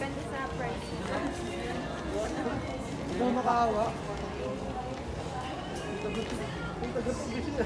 Depende sa price. Hindi mo makaawa. Yung taga-provision na.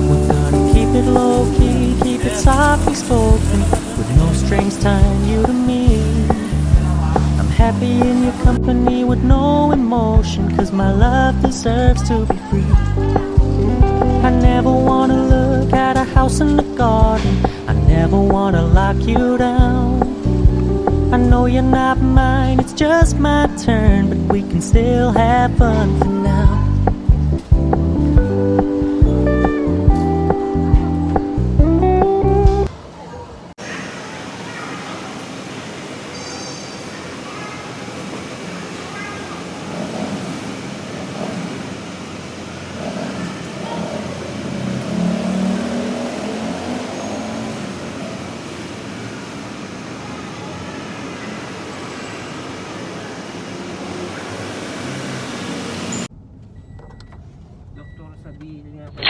We're gonna keep it low key, keep it softly spoken, with no strings tying you to me. I'm happy in your company with no emotion, cause my love deserves to be free. I never wanna look at a house in the garden, I never wanna lock you down. I know you're not mine, it's just my turn, but we can still have fun for now. Doktor sabihin nga pa.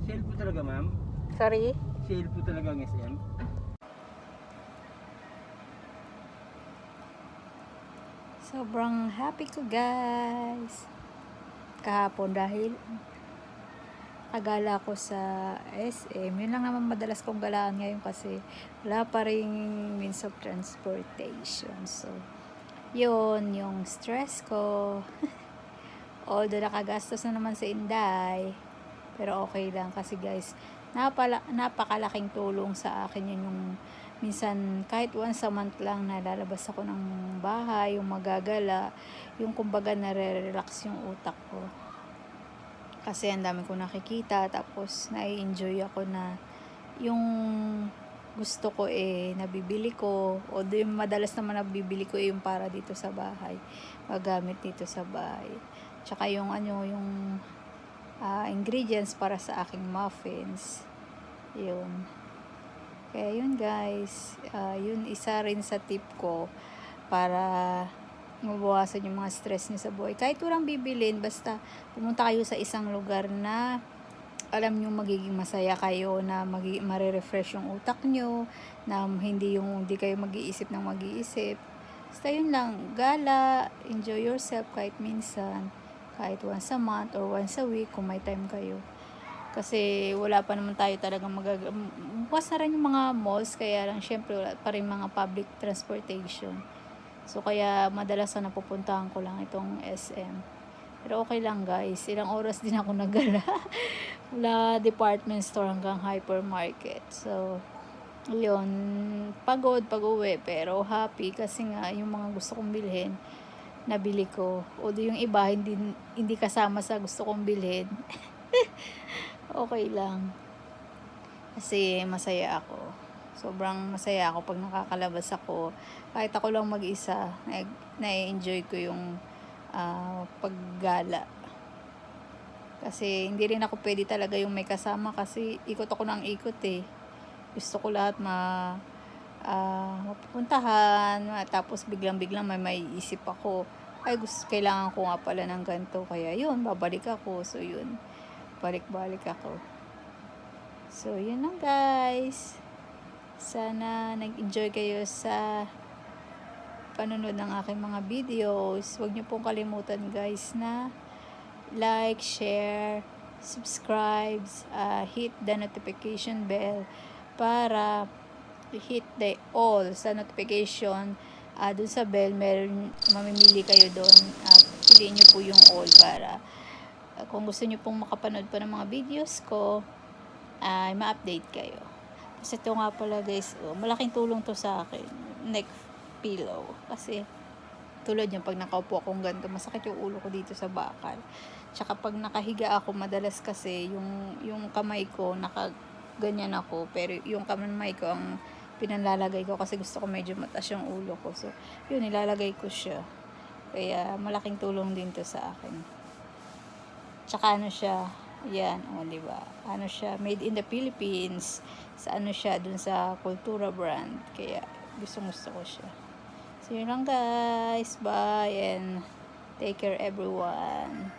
Sale po talaga, ma'am? Sorry? Sale po talaga ang SM? Sobrang happy ko guys. Kahapon dahil kagala ko sa SM. Yun lang naman madalas kong galaan ngayon kasi wala pa ring means of transportation. So, yun yung stress ko. Although nakagastos na naman sa Inday. Pero okay lang kasi guys, napakalaking tulong sa akin yun yung minsan kahit once a month lang nalalabas ako ng bahay, yung magagala, yung kumbaga nare-relax yung utak ko. Kasi ang dami ko nakikita, tapos nai-enjoy ako na yung gusto ko nabibili ko. O yung madalas naman nabibili ko yung para dito sa bahay, magamit dito sa bahay. Tsaka yung yung ingredients para sa aking muffins. Yun. Kaya yun guys, yun isa rin sa tip ko para mabawasan yung mga stress niyo sa buhay. Kahit walang bibilin, basta pumunta kayo sa isang lugar na alam nyo magiging masaya kayo, na mare-refresh yung utak nyo, na hindi kayo mag-iisip ng mag-iisip. Basta yun lang, gala, enjoy yourself kahit minsan, kahit once a month or once a week kung may time kayo. Kasi wala pa naman tayo talagang bukas na rin yung mga malls, kaya lang syempre wala pa rin mga public transportation. So kaya madalas na napupuntahan ko lang itong SM. Pero okay lang guys, ilang oras din ako nagala. Mula department store hanggang hypermarket. So yun, pagod pag-uwi pero happy kasi nga yung mga gusto kong bilhin nabili ko. Although yung iba hindi kasama sa gusto kong bilhin. Okay lang. Kasi masaya ako. Sobrang masaya ako pag nakakalabas ako. Kahit ako lang mag-isa, na-enjoy ko yung paggala. Kasi hindi rin ako pwede talaga yung may kasama kasi ikot ako ng ikot eh. Gusto ko lahat mapupuntahan, tapos biglang-biglang may isip ako. Ay, kailangan ko nga pala ng ganito. Kaya yun, babalik ako. So yun, balik-balik ako. So, yun lang guys. Sana nag-enjoy kayo sa panonood ng aking mga videos. Huwag niyo pong kalimutan guys na like, share, subscribe, hit the notification bell para hit the all sa notification. Dun sa bell, meron, mamimili kayo doon. Piliin nyo po yung all para kung gusto nyo pong makapanood pa ng mga videos ko, ay ma-update kayo. Kasi ito nga pala guys, malaking tulong to sa akin, neck pillow. Kasi tulad yung pag nakaupo akong ganito, masakit yung ulo ko dito sa bakal. Tsaka pag nakahiga ako, madalas kasi yung kamay ko, nakaganyan ako. Pero yung kamay ko ang pinanlalagay ko kasi gusto ko medyo mataas yung ulo ko. So, yun, nilalagay ko siya. Kaya, malaking tulong din to sa akin. Tsaka ano siya, yan, diba? Ano siya, made in the Philippines. Sa ano siya, dun sa Kultura brand. Kaya, gusto ko siya. So, yun lang guys. Bye and take care everyone.